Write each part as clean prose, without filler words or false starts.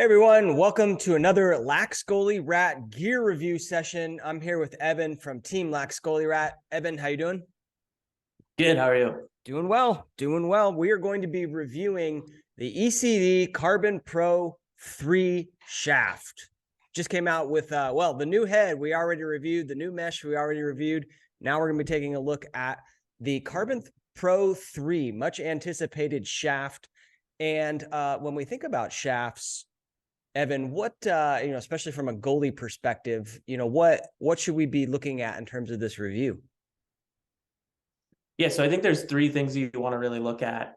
Hey everyone, welcome to another Lax Goalie Rat gear review session. I'm here with Evan from Team Lax Goalie Rat. Evan, how you doing? Good. How are you? Doing well, doing well. We are going to be reviewing the ECD Carbon Pro 3 shaft. Just came out with, the new head we already reviewed, the new mesh we already reviewed. Now we're going to be taking a look at the Carbon Pro 3, much anticipated shaft. And when we think about shafts, Evan, what especially from a goalie perspective, what should we be looking at in terms of this review? Yeah, so I think there's three things you want to really look at.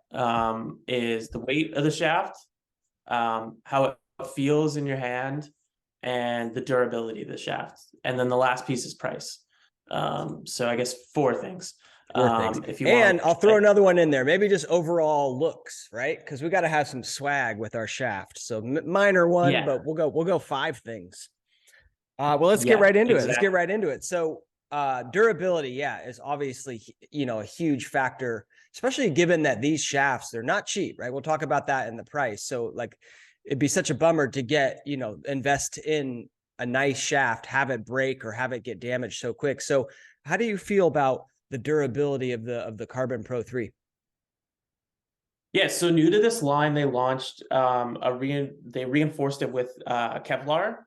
Is the weight of the shaft, how it feels in your hand, and the durability of the shaft. And then the last piece is price. So I guess four things. Four things. If you want And to I'll throw another one in there, maybe just overall looks, right? Because we got to have some swag with our shaft. So minor one, yeah, but we'll go five things. Let's get yeah, right into it. Let's get exactly. right into it. So durability, yeah, is obviously a huge factor, especially given that these shafts, they're not cheap, right? We'll talk about that in the price. So like it'd be such a bummer to get, invest in a nice shaft, have it break or have it get damaged so quick. So how do you feel about the durability of the Carbon Pro 3? Yeah, so new to this line, they launched they reinforced it with Kevlar,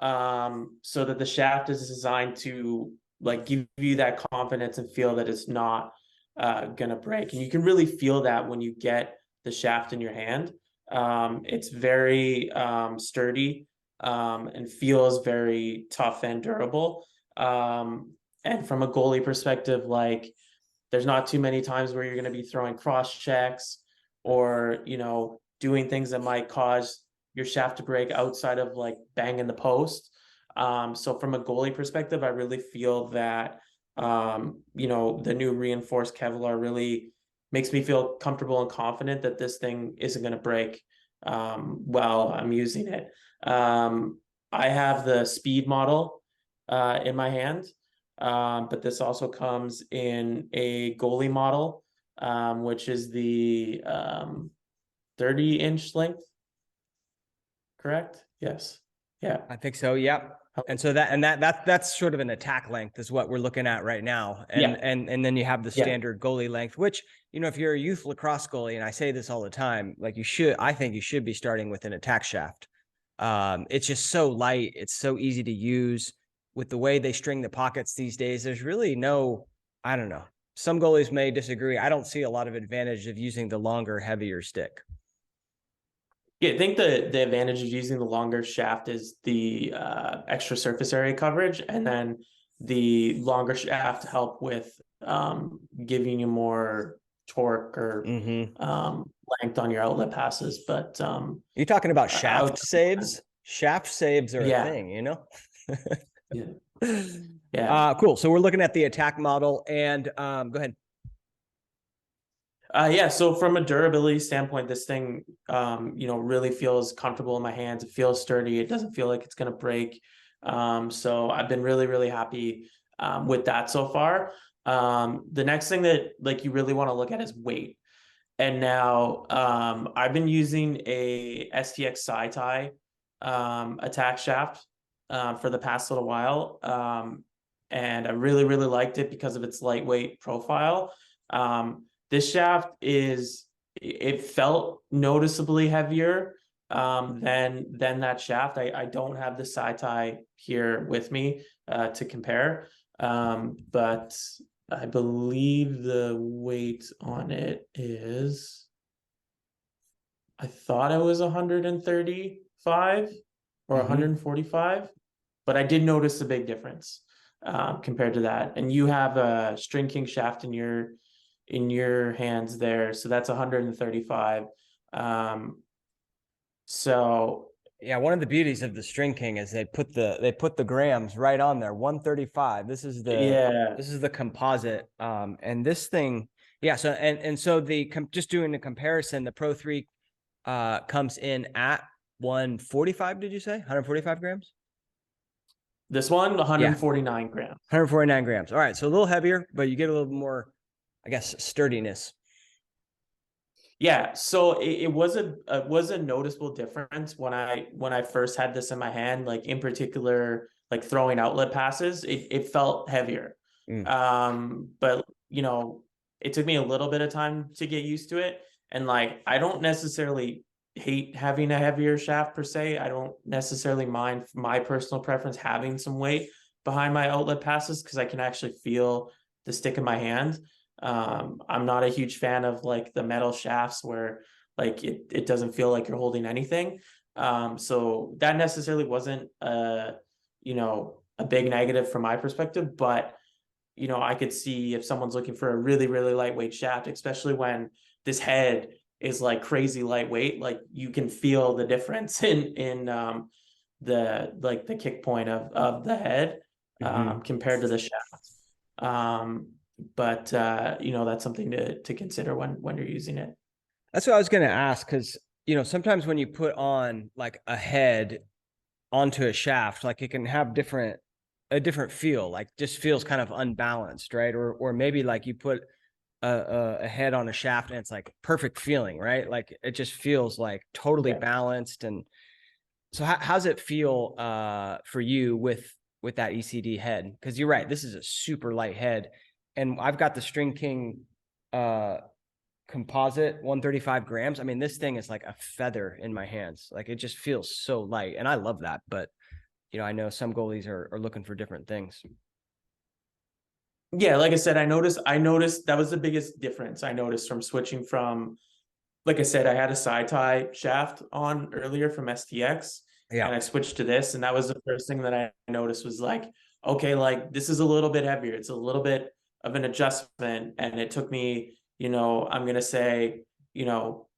so that the shaft is designed to like give you that confidence and feel that it's not gonna break. And you can really feel that when you get the shaft in your hand. It's very sturdy and feels very tough and durable. And from a goalie perspective, like there's not too many times where you're going to be throwing cross checks or doing things that might cause your shaft to break outside of like banging the post. So from a goalie perspective, I really feel that the new reinforced Kevlar really makes me feel comfortable and confident that this thing isn't going to break while I'm using it. I have the speed model in my hand, but this also comes in a goalie model, which is the 30-inch length, correct? Yes. Yeah. I think so. Yep. And so that's sort of an attack length is what we're looking at right now. And Yeah. and then you have the Yeah. standard goalie length, which, if you're a youth lacrosse goalie, and I say this all the time, like I think you should be starting with an attack shaft. It's just so light, it's so easy to use. With the way they string the pockets these days, there's really no, I don't know. Some goalies may disagree. I don't see a lot of advantage of using the longer, heavier stick. Yeah, I think the advantage of using the longer shaft is the extra surface area coverage, and then the longer shaft help with giving you more torque or Mm-hmm. length on your outlet passes. But You're talking about I would, shaft saves? Shaft saves are a yeah, thing. yeah, yeah. Cool. So we're looking at the attack model, and go ahead. Yeah, so from a durability standpoint, this thing, really feels comfortable in my hands. It feels sturdy. It doesn't feel like it's going to break. So I've been really, really happy with that so far. The next thing that like you really want to look at is weight. And now I've been using a STX sci-tie attack shaft for the past little while. And I really, really liked it because of its lightweight profile. This shaft it felt noticeably heavier than that shaft. I don't have the sci-tie here with me to compare. But I believe the weight on it is, I thought it was 135 or Mm-hmm. 145, but I did notice a big difference compared to that. And you have a String King shaft in your hands there, so that's 135. So Yeah, one of the beauties of the String King is they put the grams right on there. 135. This is the yeah, this is the composite. And this thing, yeah. So so just doing the comparison, the Pro 3 comes in at 145. Did you say 145 grams? this one Yeah, 149 grams. 149 grams. All right, so a little heavier, but you get a little more, I guess, sturdiness. Yeah, so it was a noticeable difference when I first had this in my hand, like in particular, like throwing outlet passes, it felt heavier. Mm. But you know, it took me a little bit of time to get used to it. And like I don't necessarily hate having a heavier shaft per se. I don't necessarily mind my personal preference having some weight behind my outlet passes because I can actually feel the stick in my hand. I'm not a huge fan of like the metal shafts where like it doesn't feel like you're holding anything. So that necessarily wasn't you know, a big negative from my perspective, but you know, I could see if someone's looking for a really, really lightweight shaft, especially when this head is like crazy lightweight, like you can feel the difference in the like the kick point of the head Hmm. compared to the shaft. Um, but you know, that's something to consider when you're using it. That's what I was going to ask, because sometimes when you put on like a head onto a shaft, like it can have a different feel, like just feels kind of unbalanced, right? Or maybe like you put a head on a shaft and it's like perfect feeling, right? Like it just feels like totally Yeah. balanced. And so how's it feel for you with that ECD head? Because you're right, this is a super light head, and I've got the String King uh composite 135 grams. I mean, this thing is like a feather in my hands. Like it just feels so light, and I love that. But I know some goalies are looking for different things. Yeah, like I said, I noticed that was the biggest difference I noticed from switching from, like I said, I had a side tie shaft on earlier from STX Yeah. and I switched to this. And that was the first thing that I noticed was like, okay, like this is a little bit heavier. It's a little bit of an adjustment. And it took me, you know, I'm going to say, you know,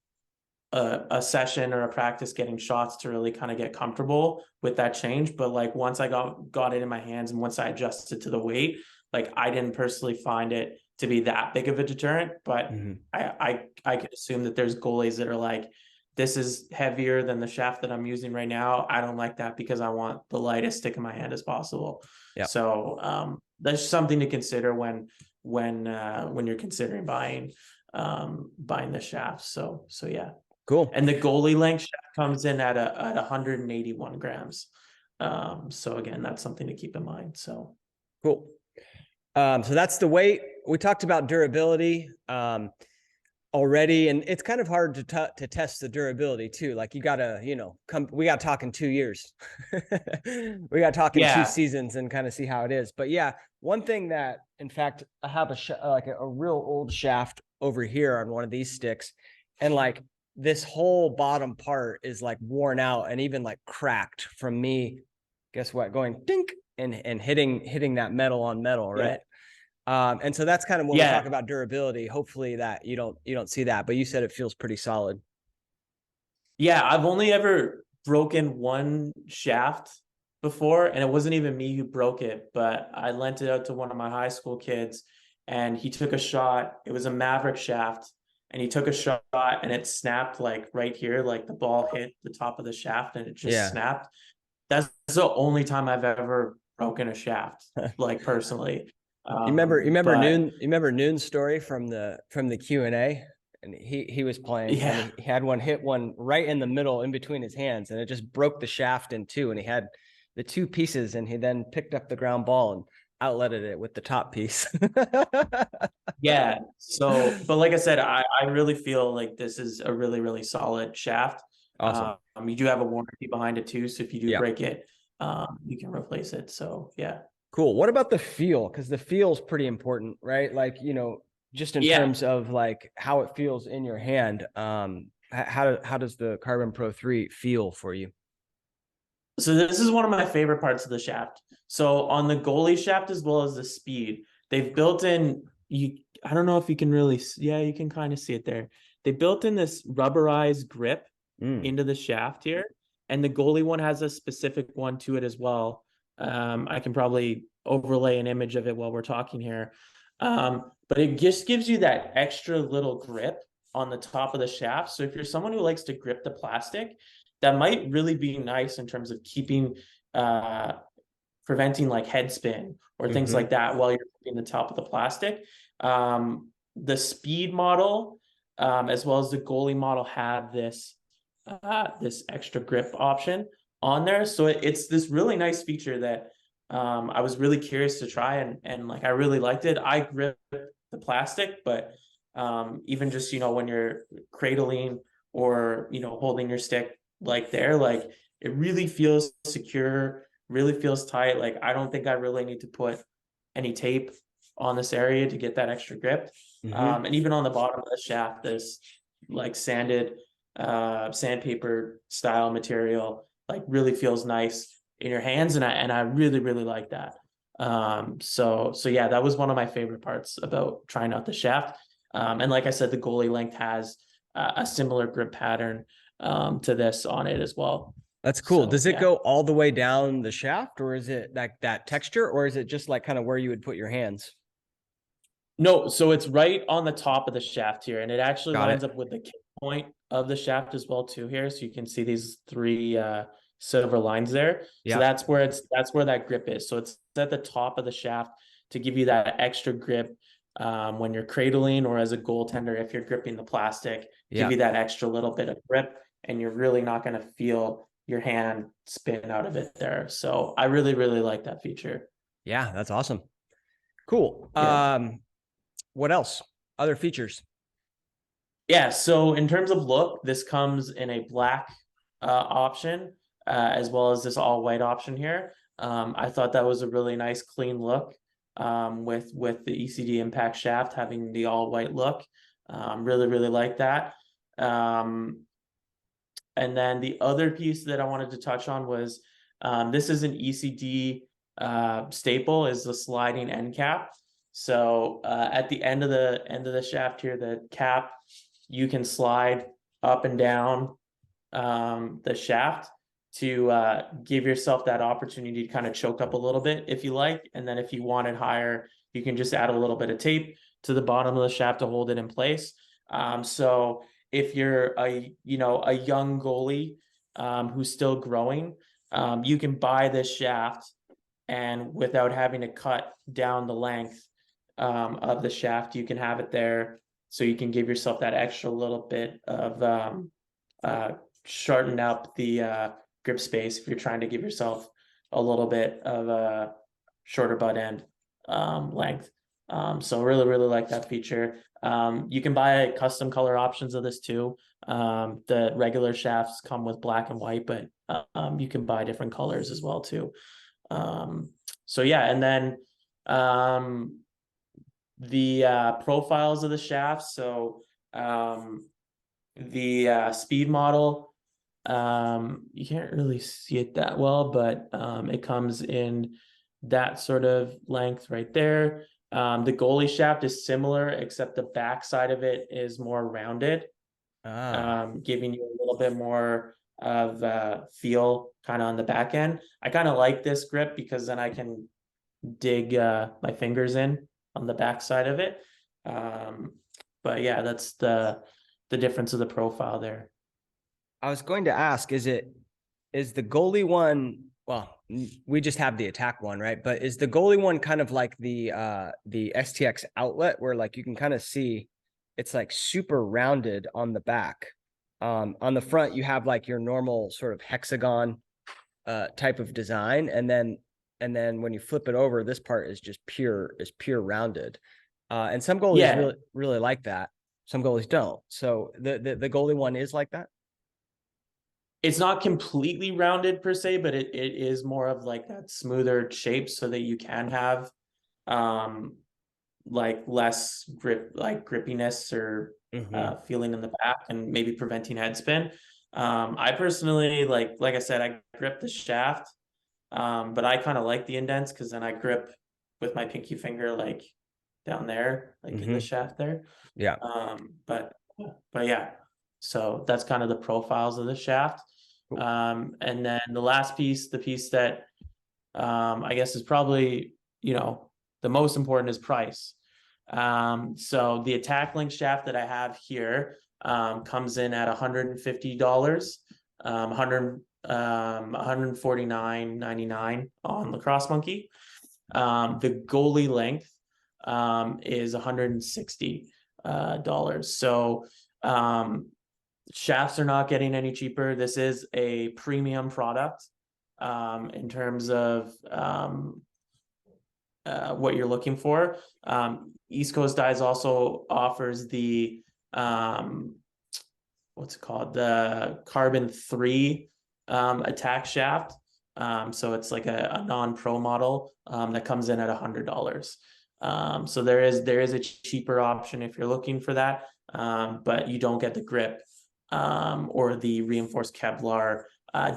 a session or a practice getting shots to really kind of get comfortable with that change. But like once I got it in my hands and once I adjusted to the weight, like I didn't personally find it to be that big of a deterrent. But Hmm. I could assume that there's goalies that are like, this is heavier than the shaft that I'm using right now. I don't like that because I want the lightest stick in my hand as possible. Yeah. So that's something to consider when you're considering buying the shaft. So yeah. Cool. And the goalie length shaft comes in at 181 grams. So again, that's something to keep in mind. So Cool. So that's the weight. We talked about durability already, and it's kind of hard to test the durability too. Like you gotta, we got to talk in 2 years. We got to talk in two yeah, seasons and kind of see how it is. But yeah, one thing that, in fact, I have like a real old shaft over here on one of these sticks, and like this whole bottom part is like worn out and even like cracked from me. Guess what? Going dink and hitting that metal on metal, yeah, right? And so that's kind of when we yeah. talk about durability. Hopefully that you don't see that, but you said it feels pretty solid. Yeah, I've only ever broken one shaft before, and it wasn't even me who broke it, but I lent it out to one of my high school kids, and he took a shot. It was a Maverick shaft, and he took a shot, and it snapped like right here, like the ball hit the top of the shaft, and it just Yeah. snapped. That's the only time I've ever broken a shaft, like personally. You remember But Noon's story from the Q&A, and he was playing and yeah, he had hit one right in the middle in between his hands, and it just broke the shaft in two, and he had the two pieces, and he then picked up the ground ball and outletted it with the top piece. yeah. So, but like I said, I really feel like this is a really, really solid shaft. Awesome. You do have a warranty behind it too, so if you do Yeah. break it, you can replace it. So yeah, Cool. What about the feel? Because the feel is pretty important, right? Like, just in yeah. terms of like how it feels in your hand. How does the Carbon Pro 3 feel for you? So this is one of my favorite parts of the shaft. So on the goalie shaft as well as the speed, they've built in you. I don't know if you can really, yeah, you can kind of see it there. They built in this rubberized grip Mm. into the shaft here, and the goalie one has a specific one to it as well. I can probably overlay an image of it while we're talking here, but it just gives you that extra little grip on the top of the shaft. So if you're someone who likes to grip the plastic, that might really be nice in terms of keeping uh preventing like head spin or things Hmm. like that while you're in the top of the plastic. The speed model as well as the goalie model have this extra grip option on there. So it's this really nice feature that I was really curious to try, and like I really liked it. I grip the plastic, but even just, you know, when you're cradling or, you know, holding your stick like there, like it really feels secure, really feels tight. Like I don't think I really need to put any tape on this area to get that extra grip. And even on the bottom of the shaft, this like sandpaper style material, like really feels nice in your hands, and I really like that. So yeah, that was one of my favorite parts about trying out the shaft. And like I said, the goalie length has a similar grip pattern to this on it as well. That's cool. So Does it yeah. go all the way down the shaft, or is it like that texture, or is it just like kind of where you would put your hands? No, so it's right on the top of the shaft here, and it actually Got it. lines up with the kick point of the shaft as well too here. So you can see these three silver lines there. So Yeah. that's where that grip is. So it's at the top of the shaft to give you that extra grip when you're cradling, or as a goaltender if you're gripping the plastic, give Yeah. you that extra little bit of grip, and you're really not going to feel your hand spin out of it there. So I really like that feature. Yeah. That's awesome. Cool. Yeah. What else? Other features? So in terms of look, this comes in a black option, as well as this all white option here. I thought that was a really nice clean look, with the ECD impact shaft having the all white look. Really like that. And then the other piece that I wanted to touch on was, this is an ECD staple, is the sliding end cap. So at the end of the shaft here, the cap, you can slide up and down the shaft to give yourself that opportunity to kind of choke up a little bit if you like. And then if you want it higher, you can just add a little bit of tape to the bottom of the shaft to hold it in place. So if you're a young goalie who's still growing, you can buy this shaft, and without having to cut down the length of the shaft, you can have it there, so you can give yourself that extra little bit of shorten up the grip space if you're trying to give yourself a little bit of a shorter butt end length. So really like that feature. You can buy custom color options of this too. The regular shafts come with black and white, but you can buy different colors as well too. So yeah, and then the profiles of the shafts. So the speed model, you can't really see it that well, but it comes in that sort of length right there. The goalie shaft is similar, except the back side of it is more rounded, giving you a little bit more of feel kind of on the back end. I kind of like this grip because then I can dig my fingers in on the back side of it. But yeah, that's the difference of the profile there. I was going to ask, is the goalie one? Well, we just have the attack one, right? But is the goalie one kind of like the STX outlet, where like you can kind of see it's like super rounded on the back. On the front, you have like your normal sort of hexagon type of design, and then when you flip it over, this part is just pure rounded. And some goalies really like that. Some goalies don't. So the goalie one is like that. It's not completely rounded per se, but it is more of like that smoother shape, so that you can have like less grippiness or feeling in the back, and maybe preventing head spin. I personally like I said, I grip the shaft, but I kind of like the indents, because then I grip with my pinky finger like down there, like in the shaft there. Yeah. But yeah, so that's kind of the profiles of the shaft. Cool. And then the last piece, the piece that I guess is probably, the most important, is price. So the attack link shaft that I have here comes in at $150, $149.99 on Lacrosse Monkey. The goalie length is $160. So Shafts are not getting any cheaper. This is a premium product in terms of what you're looking for. East Coast Dies also offers the what's it called, the Carbon 3 attack shaft. So it's like a non-pro model that comes in at $100. So there is a cheaper option if you're looking for that, but you don't get the grip or the reinforced Kevlar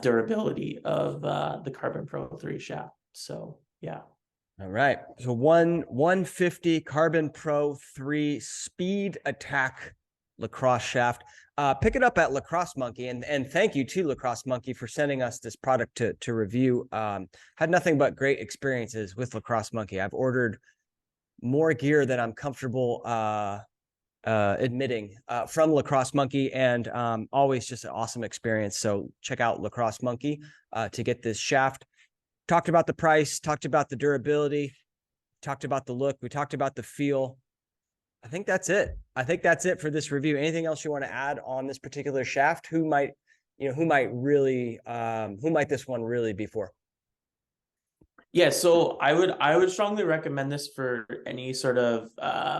durability of the Carbon Pro 3 shaft. So yeah. All right. So 150 Carbon Pro 3 speed attack lacrosse shaft. Pick it up at Lacrosse Monkey, and thank you to Lacrosse Monkey for sending us this product to review. Had nothing but great experiences with Lacrosse Monkey. I've ordered more gear than I'm comfortable admitting from Lacrosse Monkey, and always just an awesome experience. So check out Lacrosse Monkey to get this shaft. Talked about the price, talked about the durability, talked about the look, we talked about the feel. I think that's it. I think that's it for this review. Anything else you want to add on this particular shaft? Who might this one really be for? Yeah, so I would strongly recommend this for any sort of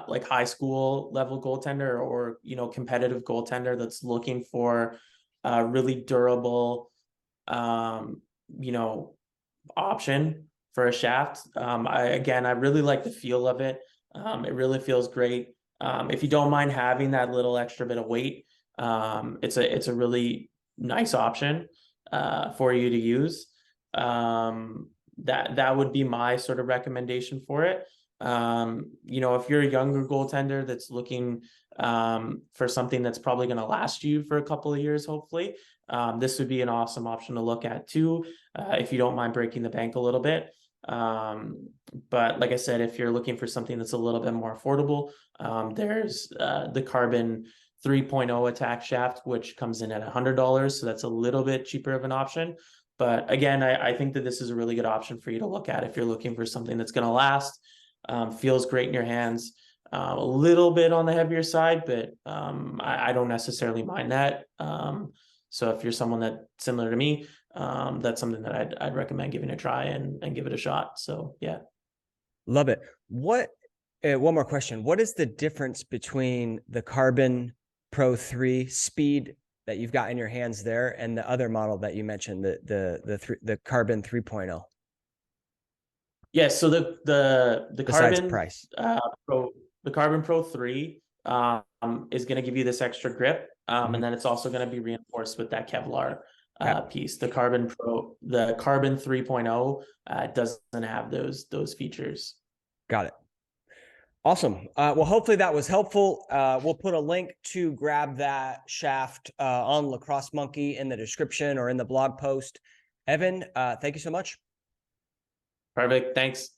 like high school level goaltender or competitive goaltender that's looking for a really durable option for a shaft. I really like the feel of it. It really feels great. If you don't mind having that little extra bit of weight, it's a really nice option for you to use. That would be my sort of recommendation for it. If you're a younger goaltender that's looking for something that's probably going to last you for a couple of years, hopefully, this would be an awesome option to look at too, if you don't mind breaking the bank a little bit. But like I said, if you're looking for something that's a little bit more affordable, there's the Carbon 3.0 attack shaft, which comes in at $100. So that's a little bit cheaper of an option. But again, I think that this is a really good option for you to look at if you're looking for something that's going to last, feels great in your hands, a little bit on the heavier side, but I don't necessarily mind that. So if you're someone that similar to me, that's something that I'd recommend giving a try and give it a shot. So yeah. Love it. One more question. What is the difference between the Carbon Pro 3 speed that you've got in your hands there and the other model that you mentioned, the Carbon 3.0? Yeah, so the Besides Carbon price. The Carbon Pro 3 is going to give you this extra grip, and then it's also going to be reinforced with that Kevlar piece. The Carbon 3.0 doesn't have those features. Got it. Awesome. Well, hopefully that was helpful. We'll put a link to grab that shaft on Lacrosse Monkey in the description or in the blog post. Evan, thank you so much. Perfect. Thanks.